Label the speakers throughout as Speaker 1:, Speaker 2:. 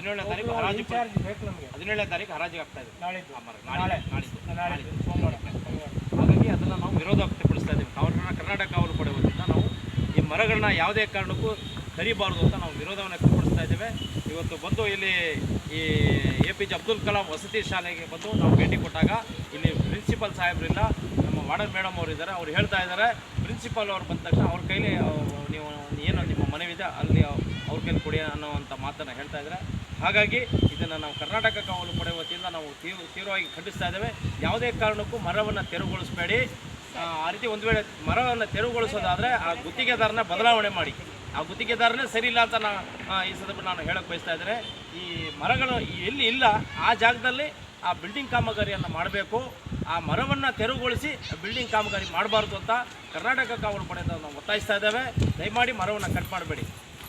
Speaker 1: 17ನೇ ತಾರೀಕು ಹರಾಜು 17ನೇ ತಾರೀಕು ಹರಾಜಿಗೆ ಆಗ್ತಾ ಇದೆ ನಾಳಿದ್ದು ಸೋಮವಾರ. ಹಾಗಾಗಿ ಅದನ್ನು ನಾವು ವಿರೋಧ ವ್ಯಕ್ತಪಡಿಸ್ತಾ ಇದ್ದೀವಿ. ಕರ್ನಾಟಕ ಕಾವಲು ಪಡೆ ವತಿಯಿಂದ ನಾವು ಈ ಮರಗಳನ್ನ ಯಾವುದೇ ಕಾರಣಕ್ಕೂ ಕಡಿಬಾರ್ದು ಅಂತ ನಾವು ವಿರೋಧವನ್ನು ವ್ಯಕ್ತಪಡಿಸ್ತಾ ಇದ್ದೇವೆ. ಇವತ್ತು ಬಂದು ಇಲ್ಲಿ ಈ APJ ಅಬ್ದುಲ್ ಕಲಾಂ ವಸತಿ ಶಾಲೆಗೆ ಬಂದು ನಾವು ಭೇಟಿ ಕೊಟ್ಟಾಗ ಇಲ್ಲಿ ಪ್ರಿನ್ಸಿಪಾಲ್ ಸಾಹೇಬರಿಲ್ಲ, ನಮ್ಮ ವಾರ್ಡನ್ ಮೇಡಮ್ ಅವರು ಇದ್ದಾರೆ. ಅವ್ರು ಹೇಳ್ತಾ ಇದ್ದಾರೆ ಪ್ರಿನ್ಸಿಪಾಲ್ ಅವ್ರು ಬಂದ ತಕ್ಷಣ ಅವ್ರ ಕೈಲಿ ನೀವು ಏನು ನಿಮ್ಮ ಮನವಿದೆ ಅಲ್ಲಿ ಅವ್ರ ಕೈಲಿ ಕೊಡಿ ಅನ್ನೋವಂಥ ಮಾತನ್ನು ಹೇಳ್ತಾ ಇದ್ದಾರೆ. ಹಾಗಾಗಿ ಇದನ್ನು ನಾವು ಕರ್ನಾಟಕ ಕಾವಲು ಪಡೆ ವತಿಯಿಂದ ನಾವು ತೀವ್ರವಾಗಿ ಖಂಡಿಸ್ತಾ ಇದ್ದೇವೆ. ಯಾವುದೇ ಕಾರಣಕ್ಕೂ ಮರವನ್ನು ತೆರವುಗೊಳಿಸಬೇಡಿ. ಆ ರೀತಿ ಒಂದು ವೇಳೆ ಮರವನ್ನು ತೆರವುಗೊಳಿಸೋದಾದರೆ ಆ ಗುತ್ತಿಗೆದಾರನ ಬದಲಾವಣೆ ಮಾಡಿ. ಆ ಗುತ್ತಿಗೆದಾರನೇ ಸರಿ ಇಲ್ಲ ಅಂತ ಈ ಸಂದರ್ಭ ನಾನು ಹೇಳಕ್ಕೆ ಬಯಸ್ತಾ ಇದ್ದೇನೆ. ಈ ಮರಗಳು ಎಲ್ಲಿ ಇಲ್ಲ ಆ ಜಾಗದಲ್ಲಿ ಆ ಬಿಲ್ಡಿಂಗ್ ಕಾಮಗಾರಿಯನ್ನು ಮಾಡಬೇಕು. ಆ ಮರವನ್ನು ತೆರವುಗೊಳಿಸಿ ಬಿಲ್ಡಿಂಗ್ ಕಾಮಗಾರಿ ಮಾಡಬಾರ್ದು ಅಂತ ಕರ್ನಾಟಕ ಕಾವಲು ಪಡೆಯಿಂದ ನಾವು ಒತ್ತಾಯಿಸ್ತಾ ಇದ್ದೇವೆ. ದಯಮಾಡಿ ಮರವನ್ನು ಕಟ್ ಮಾಡಬೇಡಿ.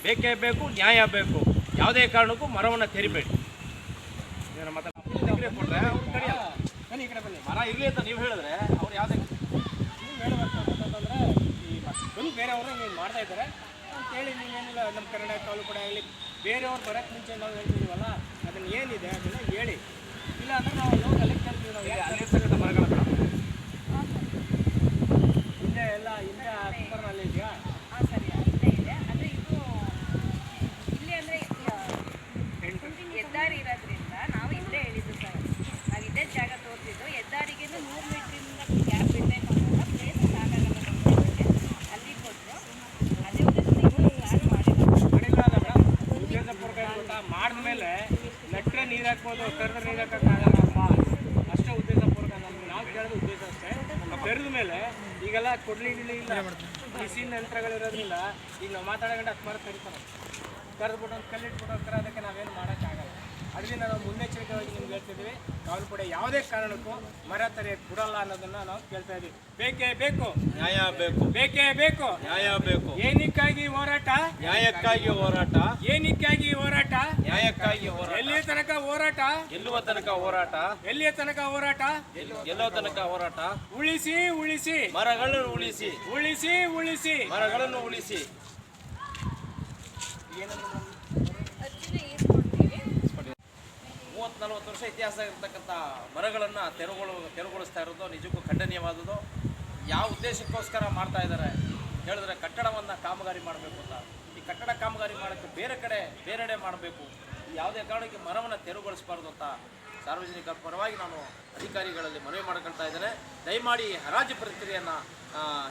Speaker 1: ಬೇಕೇ ಬೇಕು, ನ್ಯಾಯ ಬೇಕು. ಯಾವುದೇ ಕಾರಣಕ್ಕೂ ಮರವನ್ನು ತೆರಿಬೇಡಿ. ಕೊಟ್ಟರೆ ಅವ್ರು ಕಡಿಯಲ್ಲ. ಈ ಕಡೆ ಬನ್ನಿ, ಮರ ಇರಲಿ ಅಂತ ನೀವು ಹೇಳಿದ್ರೆ ಅವ್ರು ಯಾವುದೇ ನೀವು ಹೇಳಬೇಕು ಅಂತಂದರೆ ಈ ಬಂದು ಬೇರೆಯವರು ನೀವು ಮಾಡ್ತಾ ಇದ್ದಾರೆ ಅಂತೇಳಿ ನೀವೇನಿಲ್ಲ ನಮ್ಮ ಕರ್ನಾಟಕ ಕಾವಲು ಪಡೆ ಆಗಲಿ ಬೇರೆಯವ್ರು ಬರೋಕ್ಕೆ ಮುಂಚೆ ನಾವು ಹೇಳ್ತಿದ್ದೀವಲ್ಲ ಅದನ್ನು ಏನಿದೆ ಅದನ್ನು ಹೇಳಿ. ಇಲ್ಲ ಅಂದರೆ ನಾವು ಅಲ್ಲಿ ಕೇಳ್ತೀವಿ. ನಾವು ಅಲ್ಲಿರ್ತಕ್ಕಂಥ ಮರಗಳ ಹಿಂದೆ ಎಲ್ಲ ಹಿಂದೆ ಕುಕ್ಕರ್ನಲ್ಲಿ ಇದೆಯಾ?
Speaker 2: ಸರಿ, ಇಲ್ಲೇ ಇದೆ. ಅಂದರೆ ಇದು ಇಲ್ಲಿ ಅಂದರೆ ಹೆದ್ದಾರಿ ಇರೋದ್ರಿಂದ ನಾವು ಇಲ್ಲೇ ಹೇಳಿದ್ದು ಸರ್. ನಾವು ಇದೇ ಜಾಗ ತೋರಿಸಿದ್ದು. ಹೆದ್ದಾರಿಗೆ 100 ಮೀಟ್ರಿಂದ ಗ್ಯಾಪ್ ಬಿಡಬೇಕು ಅಂತ ಪ್ಲೇಸ್ ಸಾಕಾಗಲ್ಲ ಅಲ್ಲಿ ಕೊಟ್ಟರು. ಅದೇ
Speaker 1: ಉದ್ದೇಶಪೂರ್ವಕ ಮಾಡಿದ್ಮೇಲೆ ನೆಟ್ಟರೆ ನೀರು ಹಾಕ್ಬೋದು, ಕರೆದ್ರೆ ನೀರು ಹಾಕೋಕ್ಕಾಗಲ್ಲಪ್ಪ. ಅಷ್ಟೇ ಉದ್ದೇಶಪೂರ್ವಕ. ನಮ್ಗೆ ನಾವು ಕೇಳೋದು ಉದ್ದೇಶ ಅಷ್ಟೇ. ಬೆರೆದ ಮೇಲೆ ಈಗೆಲ್ಲ ಕೊಡ್ಲಿಗಿಲ್ಲ, ಮಿಷಿನ್ ಯಂತ್ರಗಳಿರೋದ್ರಿಂದ ಈಗ ನಾವು ಮಾತಾಡೋಗಂಟೆ ಹತ್ತು ಮರ ಕರಿತಾರೆ. ಕರೆದ್ಬಿಟ್ಟು ಒಂದು ಕಲ್ಲಿಟ್ಬಿಟ್ಟು ಅದಕ್ಕೆ ನಾವೇನು ಮಾಡೋಕ್ಕಾಗಲ್ಲ. ಅದರಿಂದ ನಾವು ಮುನ್ನೆಚ್ಚರಿಕೆಯಾಗಿ ನಿಮ್ಗೆ ಹೇಳ್ತಿದ್ದೀವಿ. ಕಾವಲು ಪಡೆ ಯಾವುದೇ ಕಾರಣಕ್ಕೂ ಮರ ತೆರೆಯಕ್ಕೆ ಬಿಡಲ್ಲ ಅನ್ನೋದನ್ನು ನಾವು ಕೇಳ್ತಾ ಇದ್ದೀವಿ. ಬೇಕೇ ಬೇಕು, ನ್ಯಾಯ ಬೇಕು. ಬೇಕೇ ಬೇಕು, ನ್ಯಾಯ ಬೇಕು. ಏನಕ್ಕಾಗಿ ಹೋರಾಟ? ನ್ಯಾಯಕ್ಕಾಗಿ ಹೋರಾಟ. ಏನಕ್ಕಾಗಿ ಹೋರಾಟ? ನ್ಯಾಯಕ್ಕಾಗಿ ಹೋರಾಟ. ಎಲ್ಲಿಯ ತನಕ ಹೋರಾಟ? ಗೆಲ್ಲುವ ತನಕ ಹೋರಾಟ. ಎಲ್ಲಿಯ ತನಕ ಹೋರಾಟ? ಗೆಲ್ಲುವ ತನಕ ಹೋರಾಟ. ಉಳಿಸಿ ಉಳಿಸಿ ಮರಗಳನ್ನು ಉಳಿಸಿ, ಉಳಿಸಿ ಉಳಿಸಿ ಮರಗಳನ್ನು ಉಳಿಸಿ. 30-40 ವರ್ಷ ಇತಿಹಾಸ ಇರತಕ್ಕಂಥ ಮರಗಳನ್ನು ತೆರವುಗೊಳಿಸ್ತಾ ಇರೋದು ನಿಜಕ್ಕೂ ಖಂಡನೀಯವಾದುದು. ಯಾವ ಉದ್ದೇಶಕ್ಕೋಸ್ಕರ ಮಾಡ್ತಾ ಇದ್ದಾರೆ ಹೇಳಿದ್ರೆ ಕಟ್ಟಡವನ್ನು ಕಾಮಗಾರಿ ಮಾಡಬೇಕು ಅಂತ. ಈ ಕಟ್ಟಡ ಕಾಮಗಾರಿ ಮಾಡೋಕ್ಕೆ ಬೇರೆಡೆ ಮಾಡಬೇಕು. ಯಾವುದೇ ಕಾರಣಕ್ಕೆ ಮರವನ್ನು ತೆರವುಗೊಳಿಸಬಾರ್ದು ಅಂತ ಸಾರ್ವಜನಿಕರ ಪರವಾಗಿ ನಾನು ಅಧಿಕಾರಿಗಳಲ್ಲಿ ಮನವಿ ಮಾಡ್ಕೊಳ್ತಾ ಇದ್ದೇನೆ. ದಯಮಾಡಿ ಹರಾಜು ಪ್ರಕ್ರಿಯೆಯನ್ನು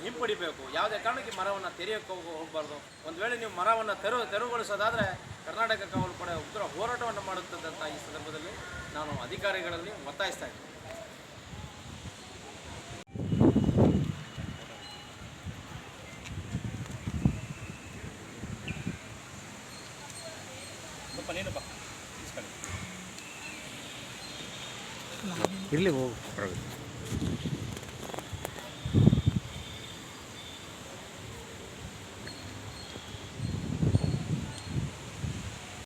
Speaker 1: ಹಿಂಪಡಿಬೇಕು. ಯಾವುದೇ ಕಾರಣಕ್ಕೆ ಮರವನ್ನು ತೆರೆಯೋಕ್ಕೆ ಹೋಗಬಾರ್ದು. ಒಂದು ವೇಳೆ ನೀವು ಮರವನ್ನು ತೆರವುಗೊಳಿಸೋದಾದರೆ ಕರ್ನಾಟಕ ಕಾವಲು ಪಡೆ ಉಗ್ರ ಹೋರಾಟವನ್ನು ಮಾಡುತ್ತದೆ ಅಂತ ಈ ಸಂದರ್ಭದಲ್ಲಿ ನಾನು ಅಧಿಕಾರಿಗಳಲ್ಲಿ ಒತ್ತಾಯಿಸ್ತಾ ಇದ್ದೀನಿ.
Speaker 3: ಇರಲಿ ಹೋಗು.